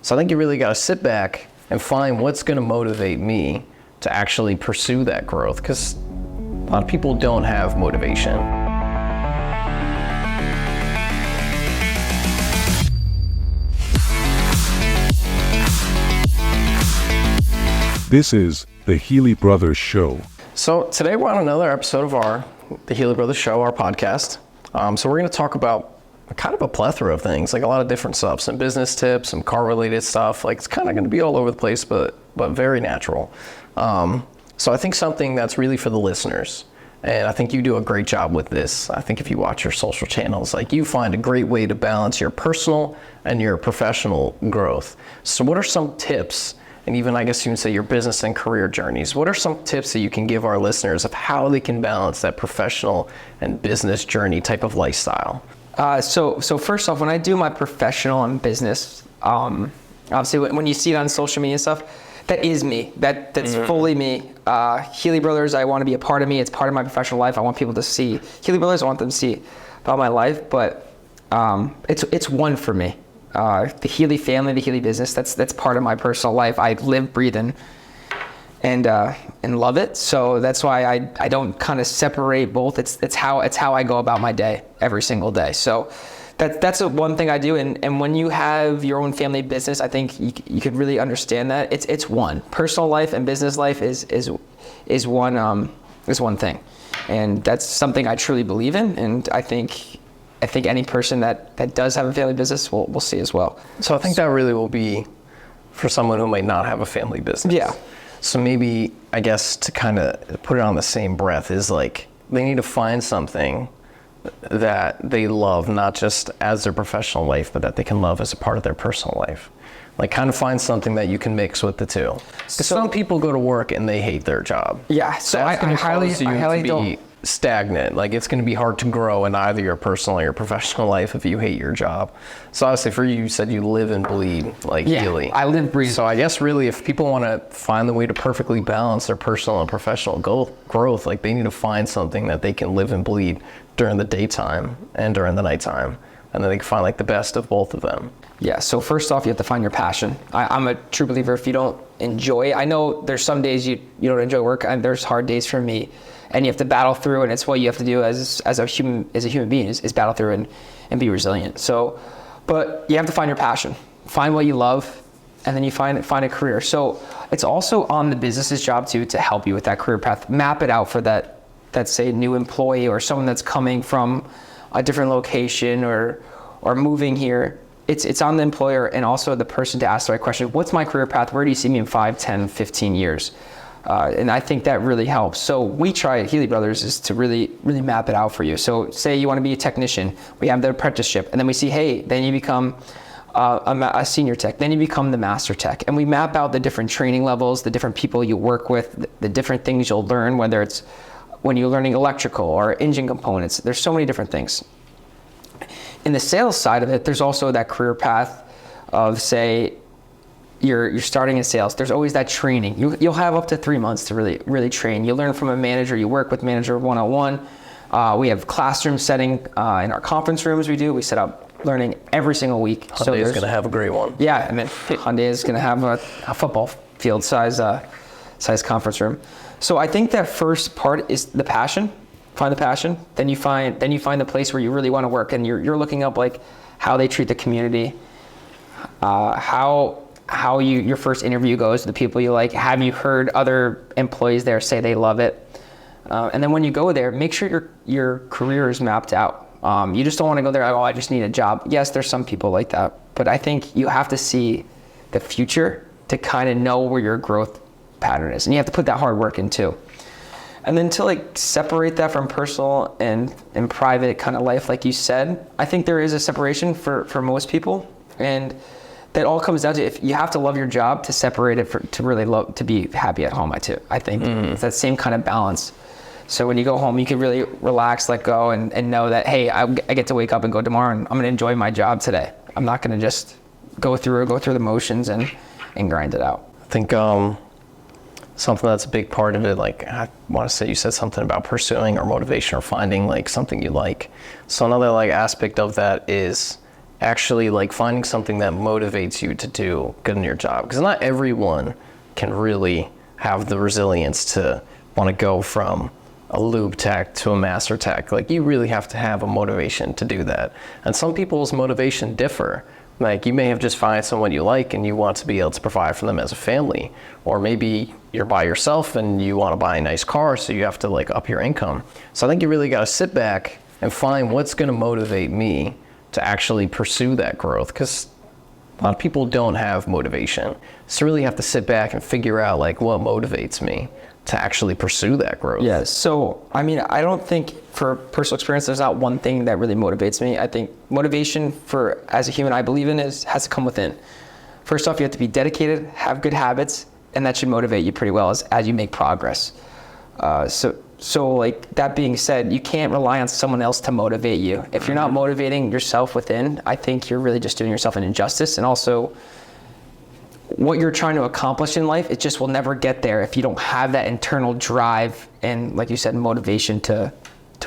So I think you really got to sit back and find what's going to motivate me to actually pursue that growth, because a lot of people don't have motivation. This is the Healey Brothers Show. So today we're on another episode of the Healey Brothers Show, our podcast. So we're going to talk about kind of a plethora of things, like a lot of different stuff, some business tips, some car-related stuff. Like it's kind of going to be all over the place, but very natural. So I think something that's really for the listeners, and I think you do a great job with this. I think if you watch your social channels, like you find a great way to balance your personal and your professional growth. So what are some tips, and even I guess you can say your business and career journeys, what are some tips that you can give our listeners of how they can balance that professional and business journey type of lifestyle? So first off, when I do my professional and business, obviously when you see it on social media and stuff, that is me. That's fully me. Healey Brothers, I want to be a part of me. It's part of my professional life. I want people to see Healey Brothers. I want them to see about my life, but it's one for me. The Healey family, the Healey business, that's part of my personal life. I live, breathe, and love it. So that's why I don't kind of separate both. It's how I go about my day every single day. So that's one thing I do. And when you have your own family business, I think you could really understand that it's one. Personal life and business life is one thing, and that's something I truly believe in. And I think any person that does have a family business will see as well. So I think that really will be for someone who might not have a family business. Yeah. So maybe, I guess, to kind of put it on the same breath is like they need to find something that they love, not just as their professional life, but that they can love as a part of their personal life. Like kind of find something that you can mix with the two. Because some people go to work and they hate their job. Yeah, so that's I highly don't stagnant. Like it's going to be hard to grow in either your personal or your professional life if you hate your job. So obviously for you said you live and bleed like Healey. I live, breathe. So I guess really if people want to find the way to perfectly balance their personal and professional growth, like they need to find something that they can live and bleed during the daytime and during the nighttime. And then they can find like the best of both of them. Yeah, so first off, you have to find your passion. I'm a true believer if you don't enjoy it. I know there's some days you don't enjoy work, and there's hard days for me. And you have to battle through, and it's what you have to do as a human being is battle through and be resilient. So, but you have to find your passion, find what you love, and then you find a career. So it's also on the business's job too to help you with that career path. Map it out for that say new employee or someone that's coming from a different location or moving here. It's on the employer and also the person to ask the right question. What's my career path? Where do you see me in 5, 10, 15 years? And I think that really helps. So we try at Healey Brothers is to really, really map it out for you. So say you want to be a technician, we have the apprenticeship, and then we see, hey, then you become a senior tech, then you become the master tech. And we map out the different training levels, the different people you work with, the different things you'll learn, whether it's when you're learning electrical or engine components. There's so many different things. In the sales side of it, there's also that career path of, say, you're starting in sales. There's always that training. You'll have up to 3 months to really train. You learn from a manager. You work with manager one-on-one. We have classroom setting in our conference rooms. We set up learning every single week. Hyundai is going to have a great one. Yeah, and then Hyundai is going to have a football field size conference room. So I think that first part is the passion. Find the passion. Then you find the place where you really want to work, and you're looking up like how they treat the community, how your first interview goes, the people you like. Have you heard other employees there say they love it? And then when you go there, make sure your career is mapped out. You just don't want to go there like, oh, I just need a job. Yes, there's some people like that, but I think you have to see the future to kind of know where your growth pattern is, and you have to put that hard work in too. And then to like separate that from personal and private kind of life, like you said, I think there is a separation for most people, and that all comes down to if you have to love your job to separate it to really love to be happy at home. I think it's that same kind of balance. So when you go home, you can really relax, let go, and know that, hey, I get to wake up and go tomorrow, and I'm going to enjoy my job today. I'm not going to just go through the motions and grind it out. I think something that's a big part of it, like I want to say you said something about pursuing or motivation or finding like something you like. So another like aspect of that is actually like finding something that motivates you to do good in your job. Because not everyone can really have the resilience to want to go from a lube tech to a master tech. Like you really have to have a motivation to do that. And some people's motivation differ. Like you may have just found someone you like and you want to be able to provide for them as a family. Or maybe you're by yourself and you want to buy a nice car, so you have to like up your income. So I think you really got to sit back and find what's going to motivate me to actually pursue that growth. Because a lot of people don't have motivation. So really have to sit back and figure out like what motivates me to actually pursue that growth. Yeah, so I mean, I don't think for personal experience, there's not one thing that really motivates me. I think motivation for, as a human, I believe in has to come within. First off, you have to be dedicated, have good habits, and that should motivate you pretty well as you make progress. So like that being said, you can't rely on someone else to motivate you. If you're not motivating yourself within, I think you're really just doing yourself an injustice. And also, what you're trying to accomplish in life, it just will never get there if you don't have that internal drive and, like you said, motivation to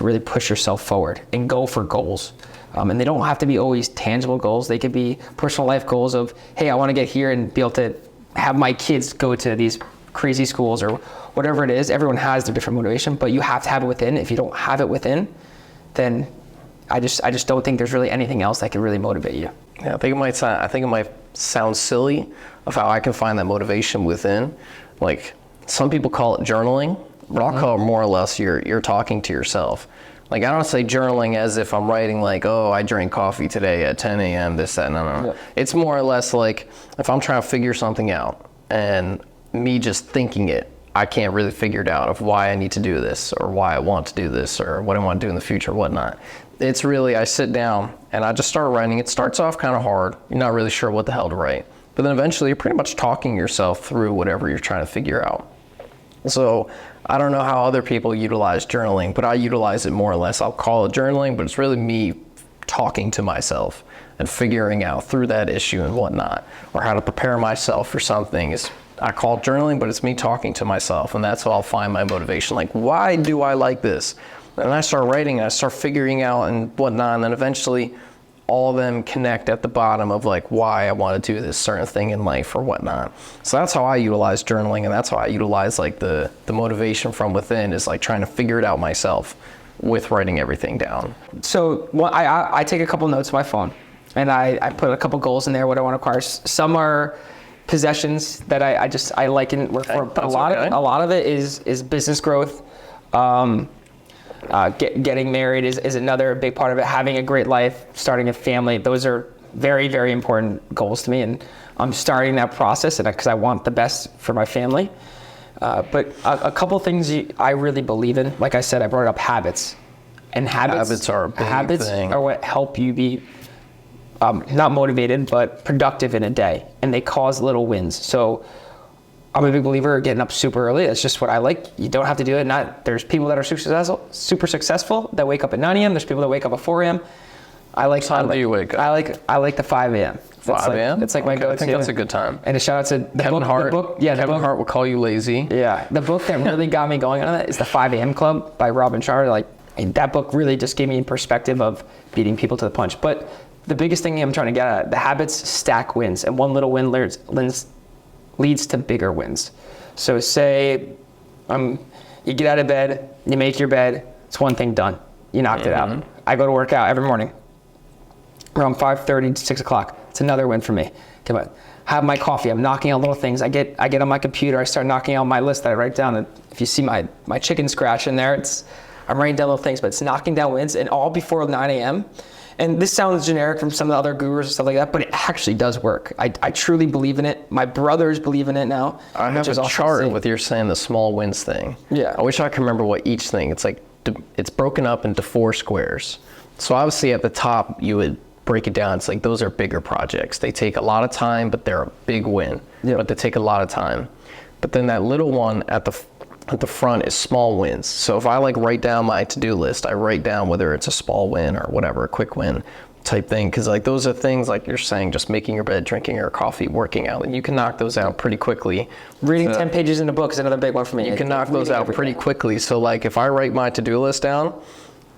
really push yourself forward and go for goals. And they don't have to be always tangible goals. They could be personal life goals of, hey, I want to get here and be able to have my kids go to these crazy schools or whatever it is. Everyone has their different motivation, but you have to have it within. If you don't have it within, then I just don't think there's really anything else that can really motivate you. Yeah, I think it might sound silly of how I can find that motivation within. Like some people call it journaling, but I'll call it more or less you're talking to yourself. Like I don't say journaling as if I'm writing like, oh, I drank coffee today at 10 a.m. this, that, no. Yeah. It's more or less like if I'm trying to figure something out and me just thinking it, I can't really figure it out of why I need to do this or why I want to do this or what I want to do in the future, whatnot. It's really, I sit down and I just start writing. It starts off kind of hard. You're not really sure what the hell to write. But then eventually you're pretty much talking yourself through whatever you're trying to figure out. So I don't know how other people utilize journaling, but I utilize it more or less. I'll call it journaling, but it's really me talking to myself and figuring out through that issue and whatnot, or how to prepare myself for something. I call it journaling, but it's me talking to myself, and that's how I'll find my motivation. Like, why do I like this? And I start writing, and I start figuring out and whatnot, and then eventually all of them connect at the bottom of like why I want to do this certain thing in life or whatnot. So that's how I utilize journaling, and that's how I utilize like the motivation from within, is like trying to figure it out myself with writing everything down. So I take a couple notes on my phone, and I put a couple goals in there, what I want to acquire. Some are possessions that I like and work for, but a lot of it is business growth. Getting married is another big part of it. Having a great life, starting a family, those are very, very important goals to me, and I'm starting that process because I want the best for my family. But a couple things I really believe in, like I said, I brought up habits, and habits are a big thing. Are what help you be not motivated, but productive in a day, and they cause little wins. So I'm a big believer of getting up super early. That's just what I like. You don't have to do it. There's people that are super successful that wake up at 9 a.m. There's people that wake up at 4 a.m. What time do you wake up? I like the 5 a.m. 5 a.m.? It's like my go-to. I think that's a good time. And a shout out to Kevin Hart. Kevin Hart will call you lazy. Yeah, the book that really got me going on that is The 5 a.m. Club by Robin Sharma. Like, and that book really just gave me a perspective of beating people to the punch. But the biggest thing I'm trying to get at, the habits stack wins, and one little win leads to bigger wins. So say you get out of bed, you make your bed, it's one thing done. You knocked it out. I go to work out every morning around 5:30 to 6 o'clock. It's another win for me. Come on, have my coffee. I'm knocking out little things. I get on my computer. I start knocking out my list that I write down. And if you see my chicken scratch in there, I'm writing down little things, but it's knocking down wins, and all before 9 a.m. And this sounds generic from some of the other gurus and stuff like that, but it actually does work. I truly believe in it. My brothers believe in it now. I have a chart with you're saying the small wins thing. Yeah. I wish I could remember what each thing, it's broken up into 4 squares. So obviously at the top, you would break it down. It's like those are bigger projects. They take a lot of time, but they're a big win. Yep. But they take a lot of time. But then that little one at the front is small wins. So if I write down my to-do list, I write down whether it's a small win or whatever, a quick win type thing. Because those are things like you're saying, just making your bed, drinking your coffee, working out, and you can knock those out pretty quickly. Reading 10 pages in a book is another big one for me. You can knock those out pretty quickly. So if I write my to-do list down,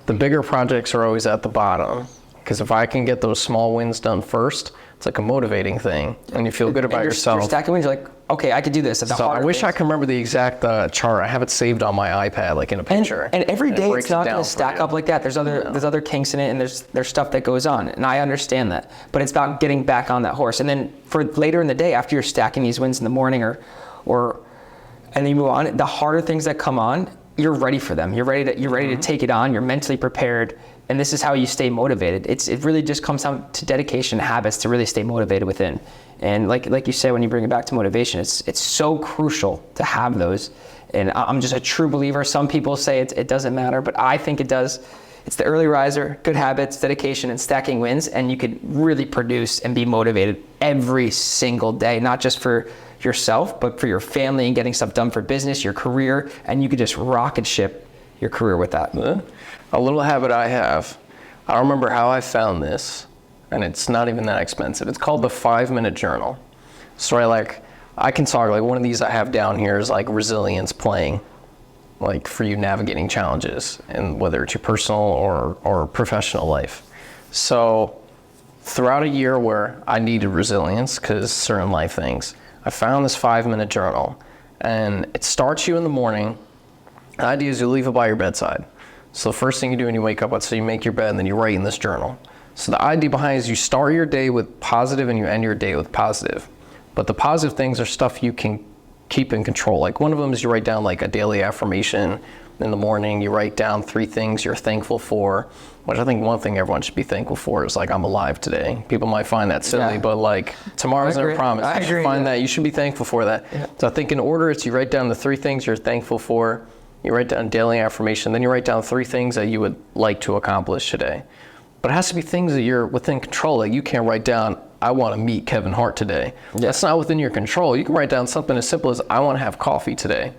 the bigger projects are always at the bottom. Because if I can get those small wins done first, it's like a motivating thing, and you feel good about yourself. You're stacking wins. You're like, okay, I could do this. So I wish I could remember the exact chart. I have it saved on my iPad, like in a picture. And every day it's not going to stack you. up like that. There's other kinks in it, and there's stuff that goes on, and I understand that. But it's about getting back on that horse, and then for later in the day, after you're stacking these wins in the morning, and then you move on. The harder things that come on, you're ready for them. You're ready to take it on. You're mentally prepared. And this is how you stay motivated. It really just comes down to dedication, habits to really stay motivated within. And like you said, when you bring it back to motivation, it's so crucial to have those. And I'm just a true believer. Some people say it doesn't matter, but I think it does. It's the early riser, good habits, dedication, and stacking wins, and you could really produce and be motivated every single day, not just for yourself, but for your family and getting stuff done for business, your career, and you could just rocket ship your career with that. A little habit I have, I don't remember how I found this, and it's not even that expensive. It's called the 5-minute journal. So I can talk, like one of these I have down here is like resilience playing, like for you navigating challenges, and whether it's your personal or professional life. So throughout a year where I needed resilience because certain life things, I found this 5-minute journal, and it starts you in the morning. The idea is you leave it by your bedside. So the first thing you do when you wake up, let's say you make your bed and then you write in this journal. So the idea behind it is you start your day with positive and you end your day with positive. But the positive things are stuff you can keep in control. Like one of them is you write down like a daily affirmation in the morning. You write down 3 things you're thankful for, which I think one thing everyone should be thankful for is like, I'm alive today. People might find that silly, but like tomorrow's never promised. You should find that, you should be thankful for that. Yeah. So I think in order, it's you write down the 3 things you're thankful for, you write down daily affirmation, then you write down 3 things that you would like to accomplish today. But it has to be things that you're within control. Like you can't write down, I want to meet Kevin Hart today. Yeah. That's not within your control. You can write down something as simple as, I want to have coffee today.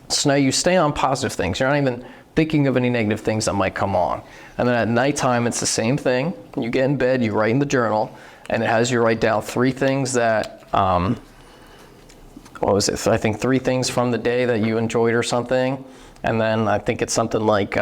So now you stay on positive things. You're not even thinking of any negative things that might come on. And then at nighttime, it's the same thing. You get in bed, you write in the journal, and it has you write down 3 things that, what was it? I think 3 things from the day that you enjoyed or something. And then I think it's something like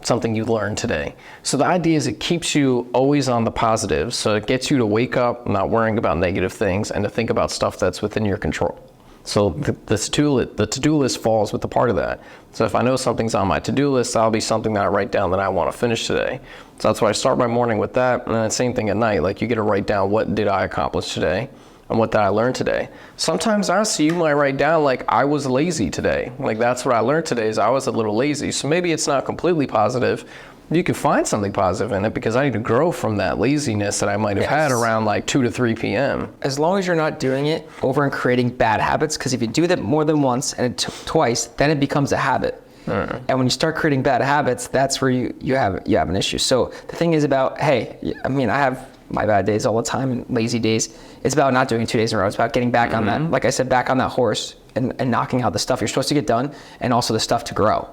something you learned today. So the idea is it keeps you always on the positive. So it gets you to wake up not worrying about negative things and to think about stuff that's within your control. So the to-do list falls with a part of that. So if I know something's on my to-do list, that'll be something that I write down that I want to finish today. So that's why I start my morning with that. And then the same thing at night. Like you get to write down, what did I accomplish today? And what did I learn today? Sometimes honestly, you might write down like, I was lazy today. Like that's what I learned today is I was a little lazy. So maybe it's not completely positive. You can find something positive in it because I need to grow from that laziness that I might have had around like 2 to 3 p.m. As long as you're not doing it over and creating bad habits, because if you do that more than once and twice, then it becomes a habit. And when you start creating bad habits, that's where you have an issue. So the thing is about, hey, I mean, I have my bad days all the time and lazy days. It's about not doing 2 days in a row. It's about getting back on that, like I said, back on that horse and knocking out the stuff you're supposed to get done and also the stuff to grow.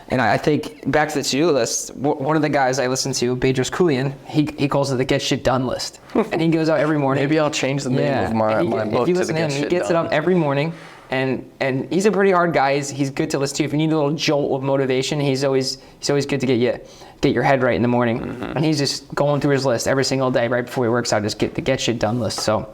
And I think back to the to-do list, one of the guys I listen to, Bedros Keuilian, he calls it the get shit done list. And he goes out every morning. Maybe I'll change the name of my book to the get shit done. He gets it up every morning. And he's a pretty hard guy. He's good to listen to. If you need a little jolt of motivation, he's always good to get your head right in the morning. And he's just going through his list every single day right before he works out, just get the get shit done list. So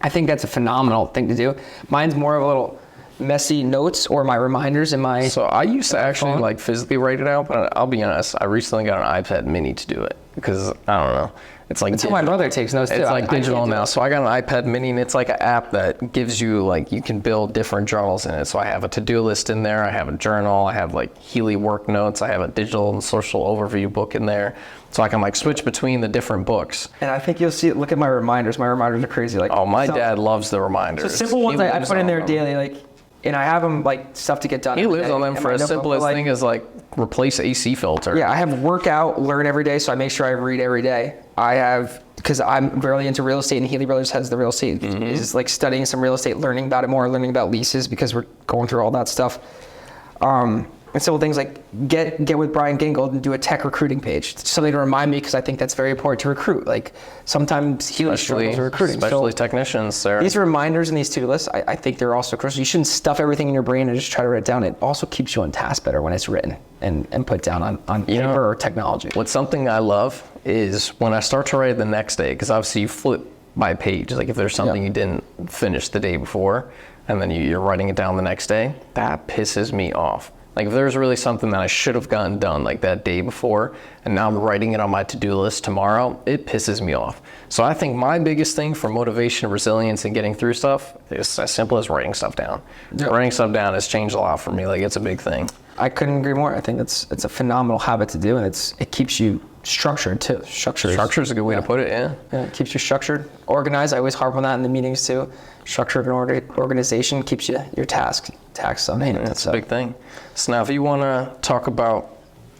I think that's a phenomenal thing to do. Mine's more of a little messy notes or my reminders in my So I used to actually phone. like physically write it out, but I'll be honest, I recently got an iPad mini to do it because I don't know. It's like That's how my brother takes notes too. It's like digital now. So I got an iPad mini and it's like an app that gives you like, you can build different journals in it. So I have a to-do list in there. I have a journal. I have like Healey work notes. I have a digital and social overview book in there. So I can like switch between the different books. And I think you'll see it. Look at my reminders. My reminders are crazy. Like, oh, my dad loves the reminders. So simple ones I put in there daily, like, and I have them like stuff to get done. He lives on them for as simple as thing as like replace AC filter. Yeah, I have workout, learn every day, so I make sure I read every day. I have, because I'm really into real estate, and Healey Brothers has the real estate. Is like studying some real estate, learning about it more, learning about leases because we're going through all that stuff. But And simple things like get with Brian Gingold and do a tech recruiting page. It's something to remind me because I think that's very important to recruit. Like sometimes Healey struggles with recruiting. Especially technicians. These reminders and these to-do lists, I think they're also crucial. You shouldn't stuff everything in your brain and just try to write it down. It also keeps you on task better when it's written and put down on paper or technology. What's something I love is when I start to write the next day, because obviously you flip by page. Like if there's something you didn't finish the day before, and then you're writing it down the next day, that pisses me off. Like if there's really something that I should have gotten done like that day before, and now I'm writing it on my to-do list tomorrow, it pisses me off. So I think my biggest thing for motivation, resilience, and getting through stuff is as simple as writing stuff down. Yeah. Writing stuff down has changed a lot for me. Like it's a big thing. I couldn't agree more. I think it's a phenomenal habit to do, and it keeps you structured too. Structure is a good way to put it. Yeah. It keeps you structured, organized. I always harp on that in the meetings too. Structured and organization keeps your tasks on hand. That's a big thing. So now, if you want to talk about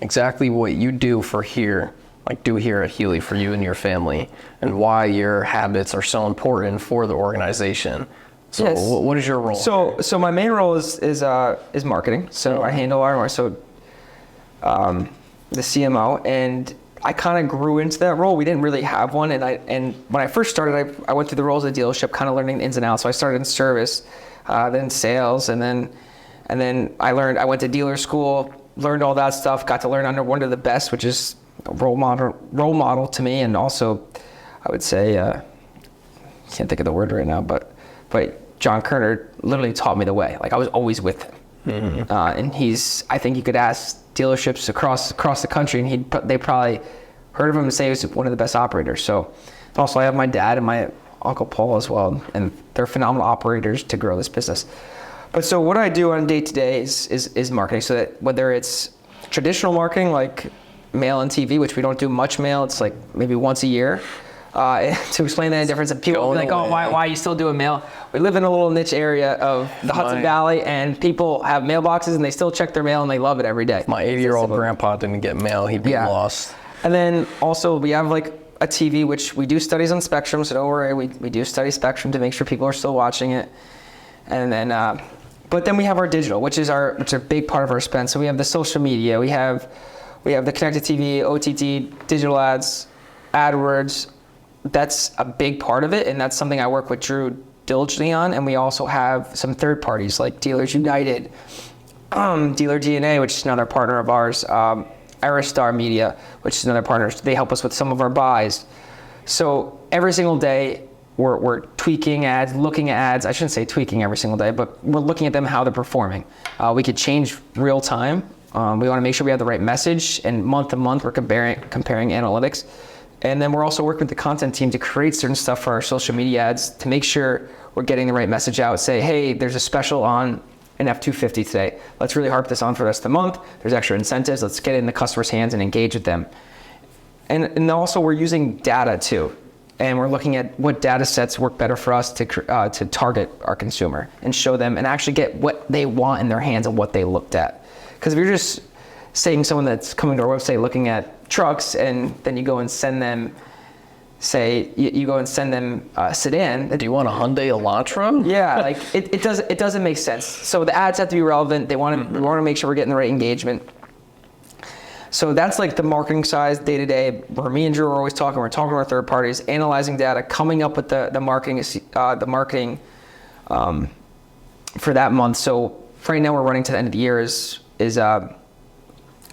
exactly what you do here at Healey for you and your family, and why your habits are so important for the organization. So yes. What is your role? So my main role is marketing. So I handle the CMO, and I kind of grew into that role. We didn't really have one, and when I first started, I went through the roles of the dealership, kind of learning the ins and outs. So I started in service, then sales, and then I went to dealer school, learned all that stuff, got to learn under one of the best, which is a role model to me, and also I would say can't think of the word right now, but John Kerner literally taught me the way. Like I was always with him. Mm-hmm. And I think you could ask dealerships across the country, and they probably heard of him and say he was one of the best operators. So also I have my dad and my Uncle Paul as well, and they're phenomenal operators to grow this business. But so what I do on day to day is marketing. So that whether it's traditional marketing like mail and TV, which we don't do much mail, it's like maybe once a year. To explain that difference, and people will be like, oh, why are you still doing mail? We live in a little niche area of the Hudson Valley, and people have mailboxes, and they still check their mail, and they love it every day. My 80-year-old grandpa didn't get mail. He'd be lost. And then also we have like a TV, which we do studies on Spectrum, so don't worry, we do study Spectrum to make sure people are still watching it. And then, but then we have our digital, which is a big part of our spend. So we have the social media, we have the connected TV, OTT, digital ads, AdWords. That's a big part of it, and that's something I work with Drew diligently on. And we also have some third parties like Dealers United, Dealer DNA, which is another partner of ours, Aristar Media, which is another partner. They help us with some of our buys. So every single day we're tweaking ads, looking at ads. I shouldn't say tweaking every single day, but we're looking at them, how they're performing. We could change real time. We want to make sure we have the right message, and month to month we're comparing analytics. And then we're also working with the content team to create certain stuff for our social media ads to make sure we're getting the right message out. Say, hey, there's a special on an F-250 today. Let's really harp this on for the rest of the month. There's extra incentives. Let's get it in the customer's hands and engage with them. And also we're using data too. And we're looking at what data sets work better for us to target our consumer and show them and actually get what they want in their hands and what they looked at. Because if you're just saying someone that's coming to our website looking at trucks, and then you go and send them, a sedan. Do you want a Hyundai Elantra? Yeah, like it doesn't make sense. So the ads have to be relevant. We want to make sure we're getting the right engagement. So that's like the marketing side, day to day, where me and Drew are always talking. We're talking to our third parties, analyzing data, coming up with the marketing for that month. So right now we're running to the end of the year is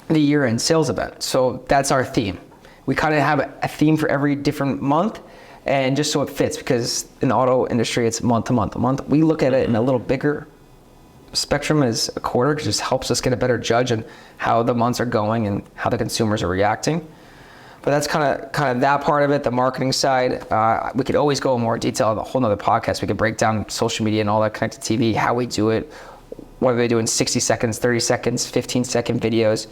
the year-end sales event. So that's our theme. We kind of have a theme for every different month, and just so it fits, because in the auto industry it's month to month. We look at it in a little bigger spectrum as a quarter, because it just helps us get a better judge on how the months are going and how the consumers are reacting. But that's kind of that part of it, the marketing side. We could always go in more detail on a whole nother podcast. We could break down social media and all that, connected TV, how we do it, what are they doing, 60 seconds, 30 seconds, 15-second videos,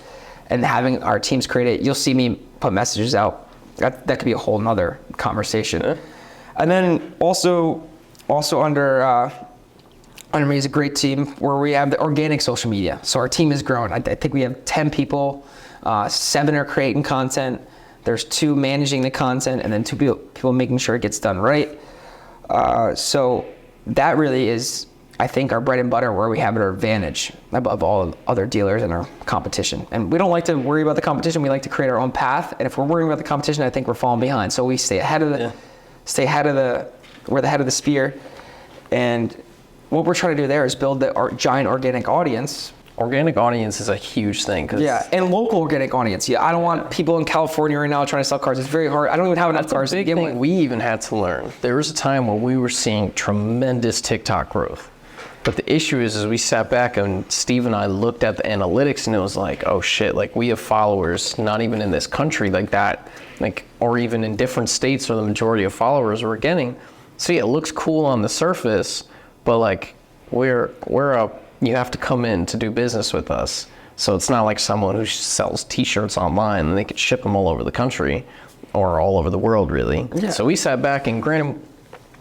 and having our teams create it. You'll see me put messages out. That could be a whole nother conversation. Yeah. And then also under me is a great team where we have the organic social media. So our team has grown. I think we have 10 people, 7 are creating content. There's 2 managing the content, and then 2 people making sure it gets done right. So that really is I think, our bread and butter, where we have our advantage above all other dealers and our competition. And we don't like to worry about the competition. We like to create our own path. And if we're worrying about the competition, I think we're falling behind. So we stay ahead of we're the head of the spear. And what we're trying to do there is build the giant organic audience. Organic audience is a huge thing. Yeah, and local organic audience. Yeah, I don't want people in California right now trying to sell cars. It's very hard. I don't even have enough cars. That's a big thing we even had to learn. There was a time where we were seeing tremendous TikTok growth. But the issue is we sat back and Steve and I looked at the analytics and it was like, oh shit, like we have followers, not even in this country like that, like, or even in different states where the majority of followers we're getting. So yeah, it looks cool on the surface, but like you have to come in to do business with us. So it's not like someone who sells t-shirts online and they could ship them all over the country or all over the world really. Yeah. So we sat back and granted,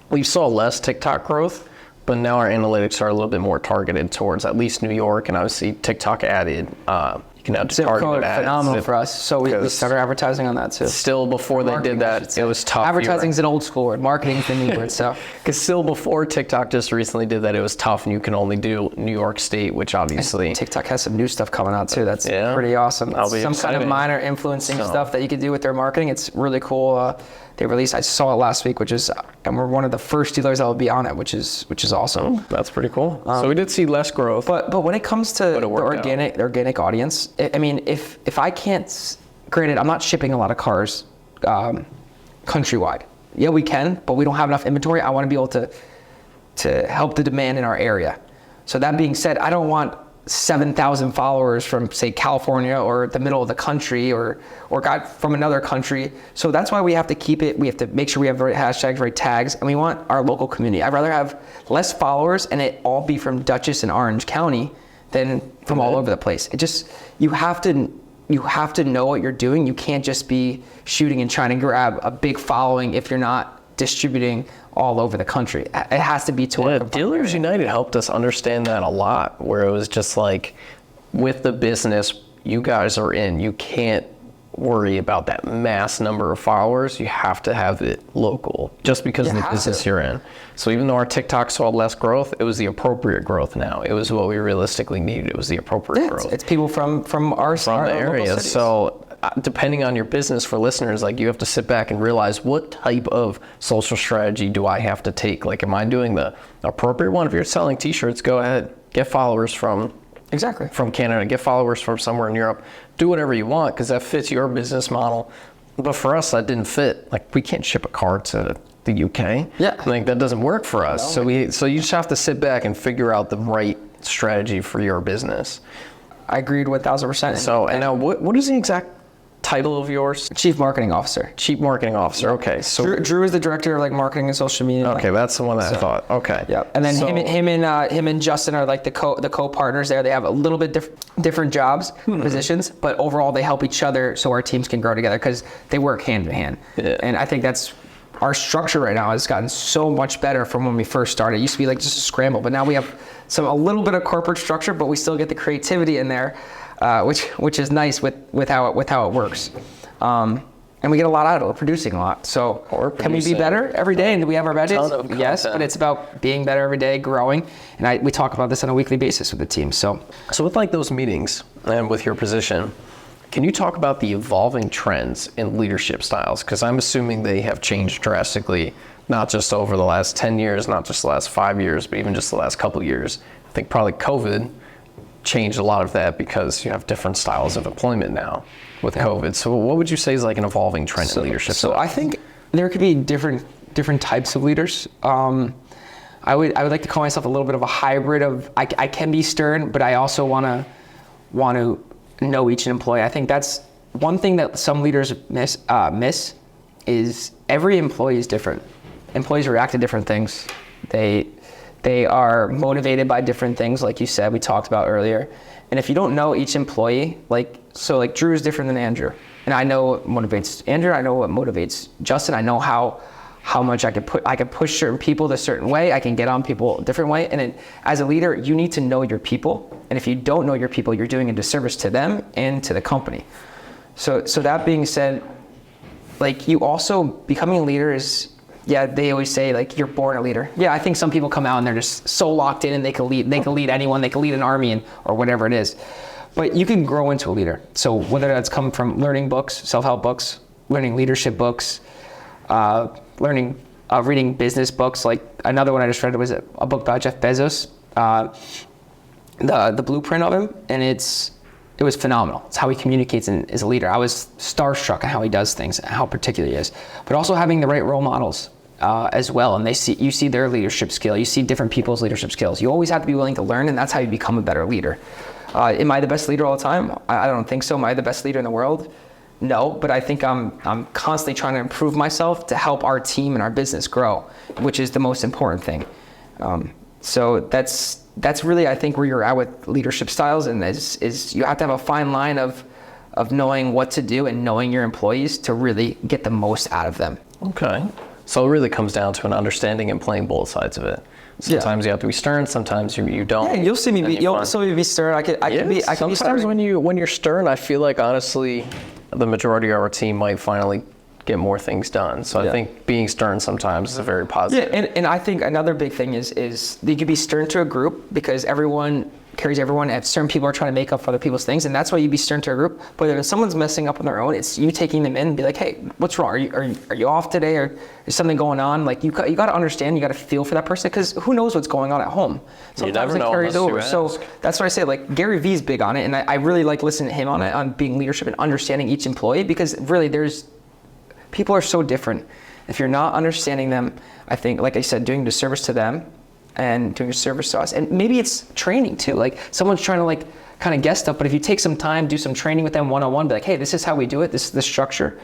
we saw less TikTok growth, but now our analytics are a little bit more targeted towards at least New York, and obviously TikTok added, you can add targeted ads. Phenomenal for us. So we started advertising on that too. Still before they did that, it was tough. Advertising's an old school word. Marketing's the new word. So because still before TikTok just recently did that, it was tough, and you can only do New York State, which obviously and TikTok has some new stuff coming out too. That's pretty awesome. Some kind of minor influencing stuff that you can do with their marketing. It's really cool. They released, I saw it last week, and we're one of the first dealers that will be on it, which is awesome. Oh, that's pretty cool. So we did see less growth. But when it comes to the organic audience, I mean, if I can't, granted, I'm not shipping a lot of cars countrywide. Yeah, we can, but we don't have enough inventory. I want to be able to help the demand in our area. So that being said, I don't want 7,000 followers from, say, California or the middle of the country or from another country. So that's why we have to keep it. We have to make sure we have the right hashtags, right tags, and we want our local community. I'd rather have less followers and it all be from Dutchess and Orange County than from all over the place. It just, you have to know what you're doing. You can't just be shooting and trying to grab a big following if you're not distributing all over the country. It has to be to Dealers United helped us understand that a lot, where it was just like, with the business you guys are in, you can't worry about that mass number of followers. You have to have it local just because of the business you're in. So even though our TikTok saw less growth, it was the appropriate growth now. It was what we realistically needed. It was the appropriate growth. It's people from our area. So depending on your business, for listeners, like, you have to sit back and realize, what type of social strategy do I have to take? Like, am I doing the appropriate one? If you're selling t-shirts, go ahead, get followers from Canada, get followers from somewhere in Europe, do whatever you want, because that fits your business model. But for us, that didn't fit. Like, we can't ship a car to the UK. Yeah, like, that doesn't work for us. No. So you just have to sit back and figure out the right strategy for your business. I agreed 1,000%. So, and now what is the exact title of yours? Chief Marketing Officer. Chief Marketing Officer. Okay. So Drew is the director of, like, marketing and social media. Okay, that's the one that I thought. Okay. Yeah. And then him and Justin are like the co-partners there. They have a little bit different jobs, positions, but overall they help each other so our teams can grow together because they work hand in hand. Yeah. And I think that's our structure right now has gotten so much better from when we first started. It used to be like just a scramble, but now we have a little bit of corporate structure, but we still get the creativity in there. Which is nice with how it works, and we get a lot out of it. We're producing a lot. So can we be better every day? And do we have our bad days? Yes, but it's about being better every day, growing. And we talk about this on a weekly basis with the team. So with, like, those meetings and with your position, can you talk about the evolving trends in leadership styles? Because I'm assuming they have changed drastically, not just over the last 10 years, not just the last 5 years, but even just the last couple of years. I think probably COVID changed a lot of that because you have different styles of employment now with COVID. So what would you say is like an evolving trend in leadership? So I think there could be different types of leaders. I would like to call myself a little bit of a hybrid of, I can be stern, but I also want to know each employee. I think that's one thing that some leaders miss is every employee is different. Employees react to different things. They are motivated by different things, like you said, we talked about earlier. And if you don't know each employee, like Drew is different than Andrew. And I know what motivates Andrew, I know what motivates Justin, I know how much I can push certain people the certain way, I can get on people a different way. And as a leader, you need to know your people. And if you don't know your people, you're doing a disservice to them and to the company. So that being said, like, you also, becoming a leader is yeah, they always say like you're born a leader. Yeah, I think some people come out and they're just so locked in and they can lead anyone, they can lead an army or whatever it is. But you can grow into a leader. So whether that's come from learning books, self-help books, learning leadership books, reading business books. Like another one I just read was a book by Jeff Bezos, the blueprint of him, and it was phenomenal. It's how he communicates as a leader. I was starstruck at how he does things, how particular he is. But also having the right role models as well, and you see their leadership skill, you see different people's leadership skills. You always have to be willing to learn, and that's how you become a better leader. Am I the best leader all the time? I don't think so. Am I the best leader in the world? No, but I think I'm constantly trying to improve myself to help our team and our business grow, which is the most important thing. So that's really, I think, where you're at with leadership styles, and is you have to have a fine line of knowing what to do and knowing your employees to really get the most out of them. Okay. So it really comes down to an understanding and playing both sides of it. Sometimes you have to be stern. Sometimes you don't. Yeah, you'll see me be stern. I can be Sometimes stern. when you're stern, I feel like honestly, the majority of our team might finally get more things done. So I think being stern sometimes is a very positive. Yeah, and I think another big thing is you can be stern to a group because everyone carries everyone, and certain people are trying to make up for other people's things, and that's why you be stern to a group. But if someone's messing up on their own, it's you taking them in and be like, hey, what's wrong? Are you off today, or is something going on? Like you got to understand, you got to feel for that person, because who knows what's going on at home? Sometimes it carries over. So that's why I say, like, Gary Vee's big on it, and I really like listening to him on it, on being leadership and understanding each employee, because really people are so different. If you're not understanding them, I think, like I said, doing disservice to them and doing a service to us. And maybe it's training too. Like someone's trying to like kind of guess stuff, but if you take some time, do some training with them one-on-one, be like, hey, this is how we do it. This is the structure,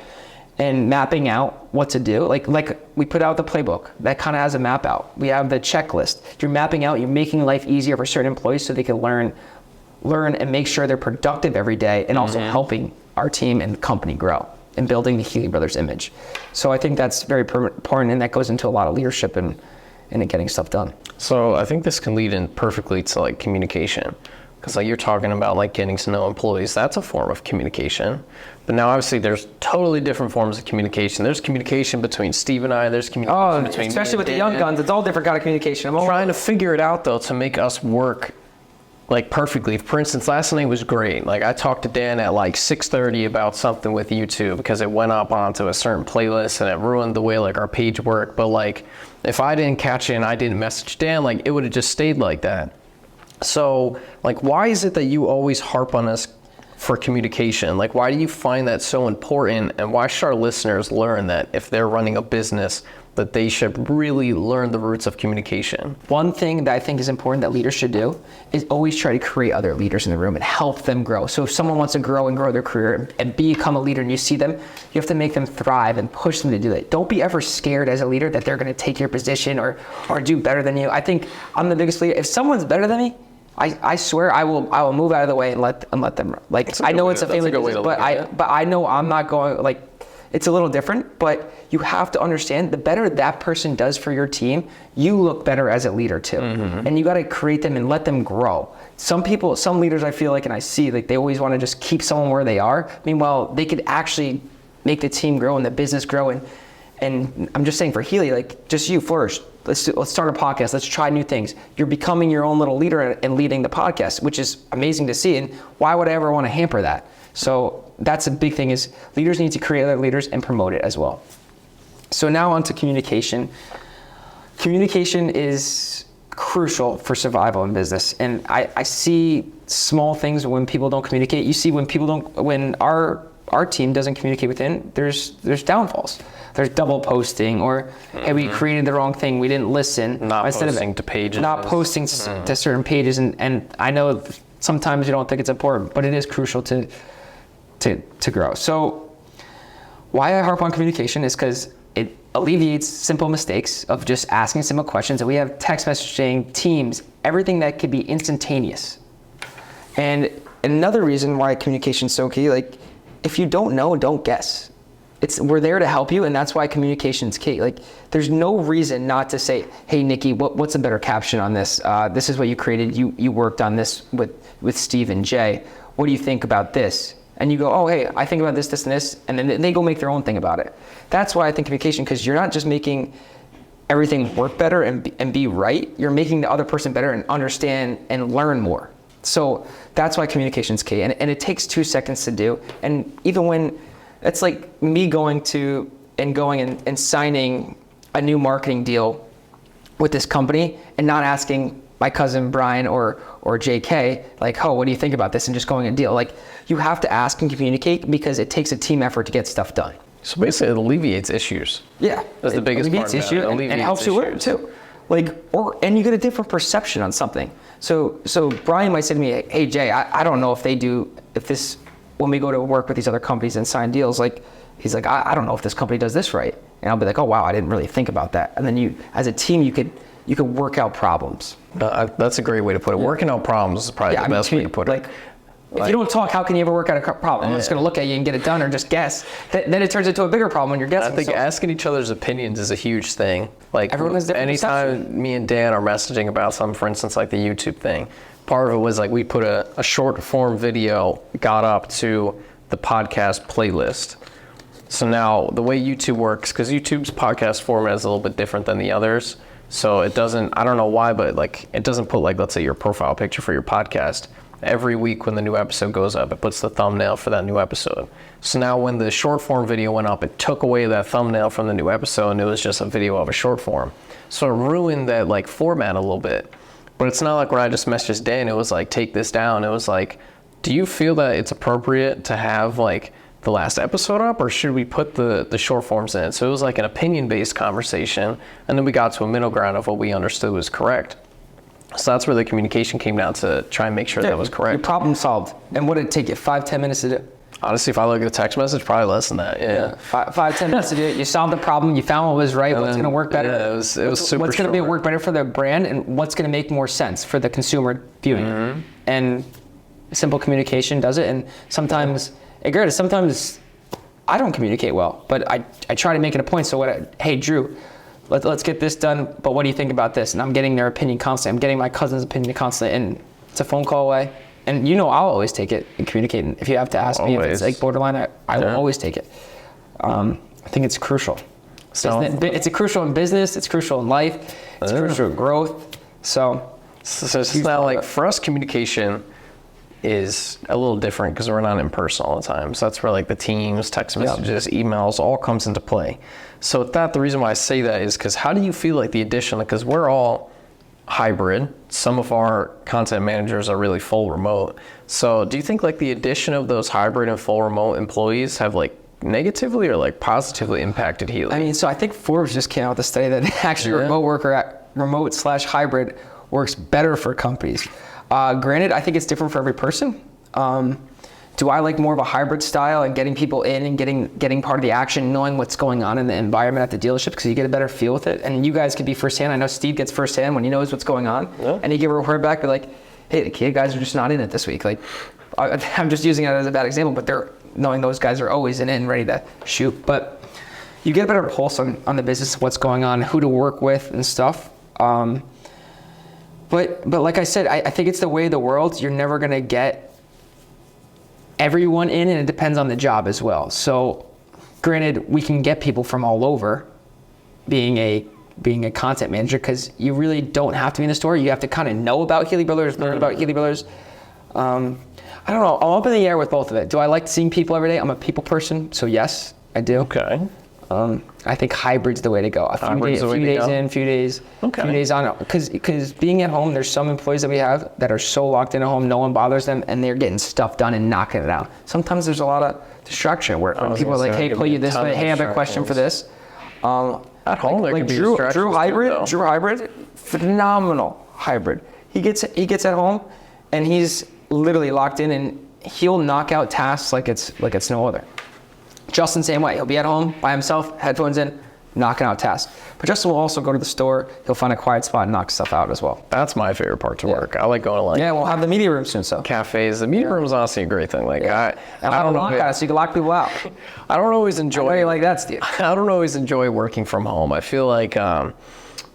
and mapping out what to do. Like we put out the playbook that kind of has a map out. We have the checklist. You're mapping out, you're making life easier for certain employees so they can learn and make sure they're productive every day, and also helping our team and company grow and building the Healey Brothers image. So I think that's very important, and that goes into a lot of leadership and getting stuff done. So I think this can lead in perfectly to like communication, because like you're talking about like getting to know employees. That's a form of communication. But now obviously there's totally different forms of communication. There's communication between Steve and I. There's communication between especially with the young guns. It's all different kind of communication. I'm trying to figure it out though to make us work like perfectly. For instance, last night was great. Like I talked to Dan at like 6:30 about something with YouTube because it went up onto a certain playlist and it ruined the way like our page worked. But like if I didn't catch it and I didn't message Dan, like it would have just stayed like that. So like why is it that you always harp on us for communication? Like why do you find that so important, and why should our listeners learn that if they're running a business that they should really learn the roots of communication? One thing that I think is important that leaders should do is always try to create other leaders in the room and help them grow. So if someone wants to grow their career and become a leader and you see them, you have to make them thrive and push them to do that. Don't be ever scared as a leader that they're going to take your position or do better than you. I think I'm the biggest leader. If someone's better than me, I swear I will move out of the way and let them. Like I know it's a family business, but I know I'm not going like. It's a little different, but you have to understand the better that person does for your team, you look better as a leader too. And you got to create them and let them grow. Some leaders I feel like, and I see like they always want to just keep someone where they are. Meanwhile, they could actually make the team grow and the business grow. And I'm just saying for Healey, like just you first. Let's start a podcast. Let's try new things. You're becoming your own little leader and leading the podcast, which is amazing to see. And why would I ever want to hamper that? So that's a big thing, is leaders need to create other leaders and promote it as well. So now on to communication. Communication is crucial for survival in business. And I see small things when people don't communicate. You see when our team doesn't communicate within, there's downfalls. There's double posting, or hey, we created the wrong thing, we didn't listen. Not posting to pages. Not posting to certain pages. And I know sometimes you don't think it's important, but it is crucial to grow. So why I harp on communication is because it alleviates simple mistakes of just asking simple questions. And we have text messaging, Teams, everything that could be instantaneous. And another reason why communication is so key, like if you don't know, don't guess. We're there to help you, and that's why communication is key. Like there's no reason not to say, hey Nicky, what's a better caption on this? This is what you created. You worked on this with Steve and Jay. What do you think about this? and you go, oh, hey, I think about this, this, and this, and then they go make their own thing about it. That's why I think communication, because you're not just making everything work better and be right, you're making the other person better and understand and learn more. So that's why communication's key, and it takes 2 seconds to do. And even when, it's like me going and signing a new marketing deal with this company and not asking my cousin Brian or JK, like, oh, what do you think about this? And just going and deal. Like, you have to ask and communicate because it takes a team effort to get stuff done. So basically it alleviates issues. Yeah. That's the biggest part of issue, and it helps you learn too. Like, and you get a different perception on something. So Brian might say to me, hey Jay, I don't know when we go to work with these other companies and sign deals, like, he's like, I don't know if this company does this right. And I'll be like, oh wow, I didn't really think about that. And then you, as a team, you could work out problems. That's a great way to put it. Working out problems is probably the best way to put it. Like, if you don't talk, how can you ever work out a problem? I'm just going to look at you and get it done, or just guess. Then it turns into a bigger problem when you're guessing. I think asking each other's opinions is a huge thing. Like, everyone has different anytime perception. Me and Dan are messaging about something, for instance, like the YouTube thing, part of it was like we put a short form video got up to the podcast playlist. So now the way YouTube works, because YouTube's podcast format is a little bit different than the others. So it doesn't, I don't know why, but like it doesn't put, like, let's say your profile picture for your podcast. Every week when the new episode goes up, it puts the thumbnail for that new episode. So now when the short form video went up, it took away that thumbnail from the new episode, and it was just a video of a short form. So it ruined that, like, format a little bit. But it's not like when I just messaged Dan, it was like, take this down. It was like, do you feel that it's appropriate to have, like, the last episode up, or should we put the short forms in? So it was like an opinion-based conversation, and then we got to a middle ground of what we understood was correct. So that's where the communication came down, to try and make sure that was correct. Your problem solved. And what did it take you, 5-10 minutes to do? Honestly, if I look at a text message, probably less than that. Yeah. 5-10 minutes to do it. You solved the problem. You found what was right. What's going to work better? Yeah, it was super. What's going to work better for the brand, and what's going to make more sense for the consumer viewing it. And simple communication does it. And sometimes I don't communicate well, but I try to make it a point. So hey Drew, let's get this done, but what do you think about this? And I'm getting their opinion constantly. I'm getting my cousin's opinion constantly, and it's a phone call away. And I'll always take it and communicate. And if you have to ask me if it's like borderline, I will always take it. I think it's crucial. It's crucial in business. It's crucial in life. It's crucial in growth. So it's not like, for us, communication is a little different because we're not in person all the time. So that's where, like, the teams, text messages, emails, all comes into play. So with that, the reason why I say that is because how do you feel like the addition, because we're all hybrid. Some of our content managers are really full remote. So do you think, like, the addition of those hybrid and full remote employees have, like, negatively or, like, positively impacted Healey? I mean, so I think Forbes just came out with a study that actually remote/hybrid works better for companies. Granted, I think it's different for every person. Do I like more of a hybrid style and getting people in and getting part of the action, knowing what's going on in the environment at the dealership, because you get a better feel with it, and you guys can be firsthand. I know Steve gets firsthand when he knows what's going on, and he give a report back, be like, hey, the guys are just not in it this week. Like, I'm just using it as a bad example, but they're knowing those guys are always in it and ready to shoot. But you get a better pulse on the business, what's going on, who to work with and stuff. But like I said, I think it's the way of the world. You're never gonna get everyone in, and it depends on the job as well. So granted, we can get people from all over being a content manager, because you really don't have to be in the store. You have to kind of know about Healey Brothers, learn about Healey Brothers. I don't know, I'm up in the air with both of it. Do I like seeing people every day? I'm a people person, so yes, I do. Okay. I think hybrid's the way to go. A few days in, few days on. Because being at home, there's some employees that we have that are so locked in at home, no one bothers them, and they're getting stuff done and knocking it out. Sometimes there's a lot of distraction where people are like, hey, pull you this way. Hey, I have a question for this. At home, there could be distractions. Drew hybrid, phenomenal hybrid. He gets at home, and he's literally locked in, and he'll knock out tasks like it's no other. Justin, same way. He'll be at home by himself, headphones in, knocking out tasks. But Justin will also go to the store. He'll find a quiet spot and knock stuff out as well. That's my favorite part to work. I like going to, like, we'll have the media room soon. So cafes. The media room is honestly a great thing. Like, I don't know. So you can lock people out. I don't always enjoy. I know you like that, Steve. I don't always enjoy working from home. I feel like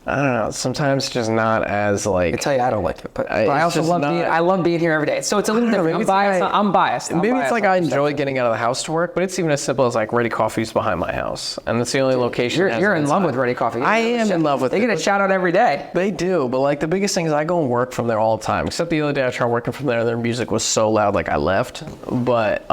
I don't know. Sometimes it's just not as like. I tell you, I don't like it, but It's I also just love not- being. I love being here every day. So it's a little I don't know, different. maybe I'm it's biased. like I'm biased. Maybe it's like I 100%. enjoy getting out of the house to work, but it's even as simple as like Ready Coffee's behind my house, and it's the only location. that has You're it in love inside. with Ready Coffee. I am in love with They it. get a shout out every day. They do, but like the biggest thing is I go and work from there all the time. Except the other day I tried working from there, their music was so loud, like I left. But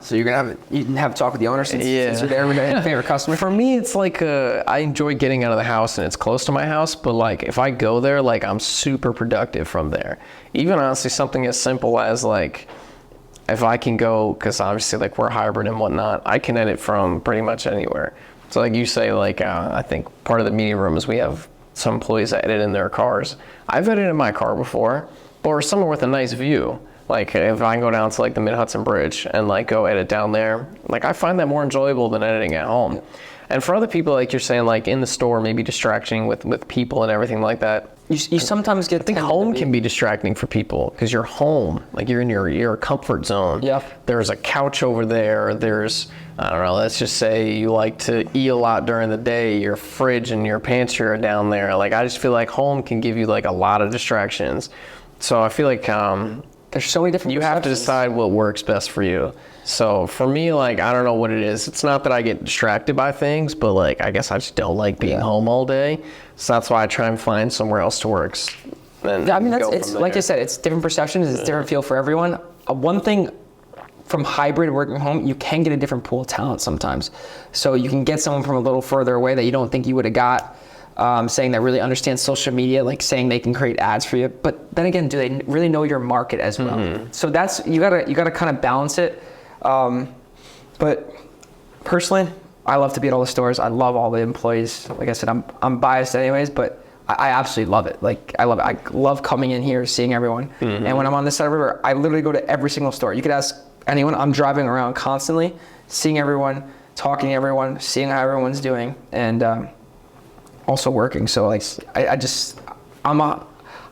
So you can have a talk with the owner since Yeah. you're there every day. Favorite customer. for me, it's like I enjoy getting out of the house and it's close to my house. But like if I go there, like I'm super productive from there. Even honestly, something as simple as like if I can go, because obviously like we're hybrid and whatnot, I can edit from pretty much anywhere. So like you say, like I think part of the media room is we have some employees that edit in their cars. I've edited in my car before, or somewhere with a nice view. Like if I can go down to like the Mid-Hudson Bridge and like go edit down there, like I find that more enjoyable than editing at home. And for other people, like you're saying, like in the store, maybe distracting with people and everything like that. You sometimes get. I think home can be distracting for people because you're home, like you're in your comfort zone. Yep. There's a couch over there. There's, I don't know, let's just say you like to eat a lot during the day. Your fridge and your pantry are down there. Like I just feel like home can give you like a lot of distractions. So I feel like There's so many different. you have to perceptions. decide what works best for you. So for me, like, I don't know what it is. It's not that I get distracted by things, but like, I guess I just don't like being home all day. So that's why I try and find somewhere else to work. Yeah, I mean, it's like I said, it's different perceptions. It's different feel for everyone. One thing from hybrid working from home, you can get a different pool of talent sometimes. So you can get someone from a little further away that you don't think you would have got. Saying that really understands social media, like saying they can create ads for you. But then again, do they really know your market as well? Mm-hmm. So that's you gotta kind of balance it. But personally, I love to be at all the stores. I love all the employees. Like I said, I'm biased anyways, but I absolutely love it. Like I love it. I love coming in here, seeing everyone. Mm-hmm. And when I'm on this side of the river, I literally go to every single store. You could ask anyone. I'm driving around constantly, seeing everyone, talking to everyone, seeing how everyone's doing, and also working. So like I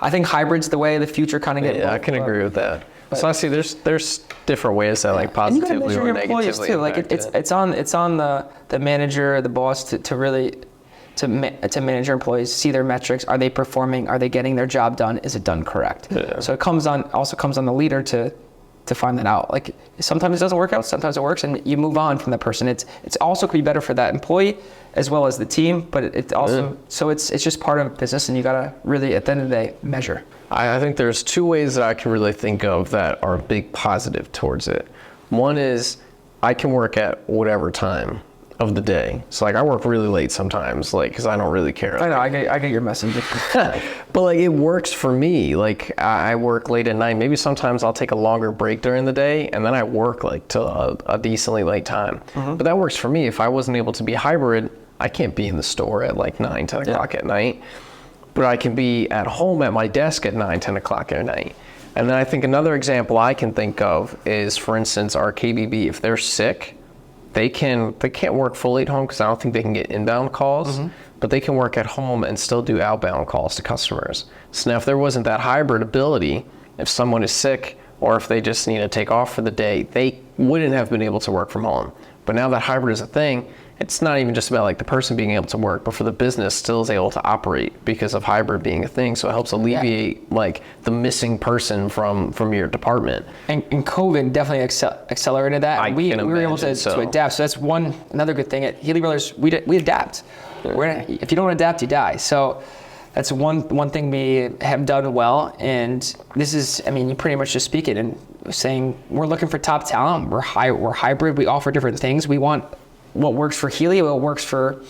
think hybrid's the way of the future kind of get. Yeah, I can agree with that. So I see there's different ways that like positively or negatively too. Like impact it. it's on the manager, the boss to really to manage your employees, see their metrics. Are they performing? Are they getting their job done? Is it done correct? Yeah. So it comes on the leader to find that out. Like sometimes it doesn't work out, sometimes it works, and you move on from that person. It's also could be better for that employee as well as the team, but it also so it's just part of business, and you gotta really at the end of the day measure. I think there's two ways that I can really think of that are a big positive towards it. One is I can work at whatever time of the day. So like I work really late sometimes, like because I don't really care. I know I get your message. But like it works for me. Like I work late at night. Maybe sometimes I'll take a longer break during the day, and then I work like till a decently late time. But that works for me. If I wasn't able to be hybrid, I can't be in the store at like 9, 10 o'clock at night. But I can be at home at my desk at 9, 10 o'clock at night. And then I think another example I can think of is, for instance, our KBB. If they're sick, they can't work fully at home because I don't think they can get inbound calls, but they can work at home and still do outbound calls to customers. So now if there wasn't that hybrid ability, if someone is sick or if they just need to take off for the day, they wouldn't have been able to work from home. But now that hybrid is a thing, it's not even just about like the person being able to work, but for the business still is able to operate because of hybrid being a thing. So it helps alleviate like the missing person from your department. And COVID definitely accelerated that. We were able to adapt. So that's another good thing at Healey Brothers. We adapt. If you don't adapt, you die. So that's one thing we have done well. And this is, I mean, you pretty much just speak it and saying we're looking for top talent. We're hybrid. We offer different things. We want what works for Healey, what works for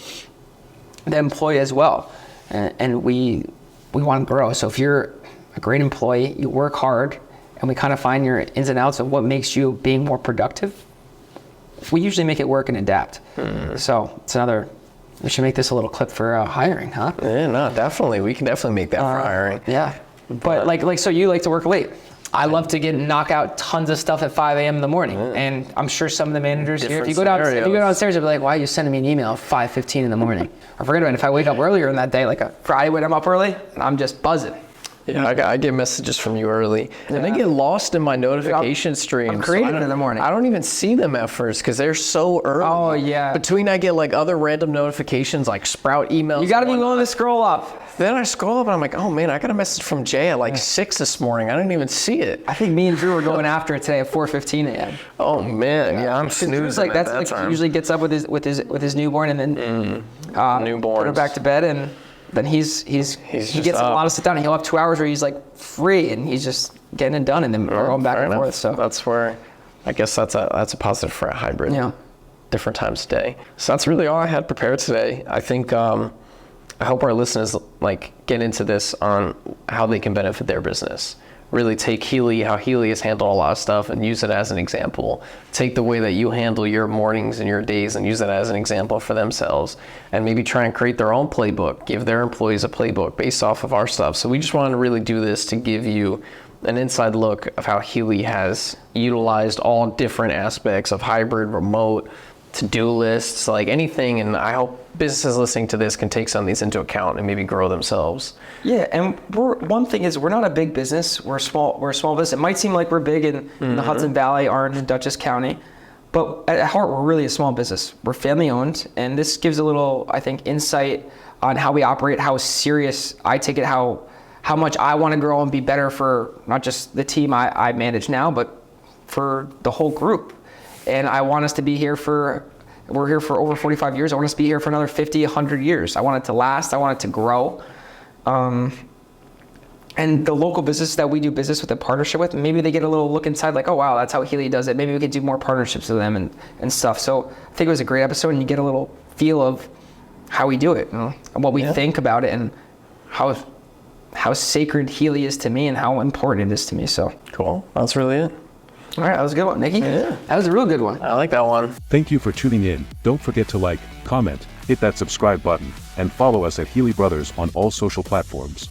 the employee as well. And we want to grow. So if you're a great employee, you work hard, and we kind of find your ins and outs of what makes you being more productive, we usually make it work and adapt. So it's we should make this a little clip for hiring, huh? Yeah, no, definitely. We can definitely make that for hiring. Yeah. But so you like to work late. I love to knock out tons of stuff at 5 a.m. in the morning, and I'm sure some of the managers here, if you go downstairs, they'll be like, "Why are you sending me an email at 5:15 in the morning?" Or forget about it. If I wake up earlier in that day, like a Friday when I'm up early, and I'm just buzzing. Yeah, I get messages from you early, and they get lost in my notification stream. I'm creative in the morning. I don't even see them at first because they're so early. Oh yeah. Between I get like other random notifications like Sprout emails. You got to be willing to scroll up. Then I scroll up and I'm like, oh man, I got a message from Jay at like 6 this morning. I didn't even see it. I think me and Drew were going after it today at 4:15 a.m. Oh man, yeah, I'm snoozing Drew's like, at that's that like time. he usually gets up with his newborn and then put her Newborns. back to bed, and then he gets a up. lot of sit down, and he'll have 2 hours where he's like free and he's just getting it done, and then we're going back Fair and enough. forth. So that's where, I guess that's a positive for a hybrid. yeah. Different times a day. So that's really all I had prepared today. I think I hope our listeners like get into this on how they can benefit their business. Really take Healey, how Healey has handled a lot of stuff, and use it as an example. Take the way that you handle your mornings and your days and use it as an example for themselves, and maybe try and create their own playbook, give their employees a playbook based off of our stuff. So we just wanted to really do this to give you an inside look of how Healey has utilized all different aspects of hybrid, remote, to-do lists, like anything, and I hope businesses listening to this can take some of these into account and maybe grow themselves. Yeah, and one thing is we're not a big business. We're a small business. It might seem like we're big in the Hudson Valley, Orange, and Dutchess County, but at heart we're really a small business. We're family owned, and this gives a little, I think, insight on how we operate, how serious I take it, how much I want to grow and be better for not just the team I manage now, but for the whole group. And I want us to be here we're here for over 45 years. I want us to be here for another 50, 100 years. I want it to last. I want it to grow. And the local businesses that we do business with a partnership with, maybe they get a little look inside like, oh, wow, that's how Healey does it. Maybe we could do more partnerships with them and stuff. So I think it was a great episode, and you get a little feel of how we do it, and what we think about it, and how sacred Healey is to me and how important it is to me. So Cool. That's really it. all right, that was a good one, Nicky. Yeah. That was a real good one. I like that one. Thank you for tuning in. Don't forget to like, comment, hit that subscribe button, and follow us at Healey Brothers on all social platforms.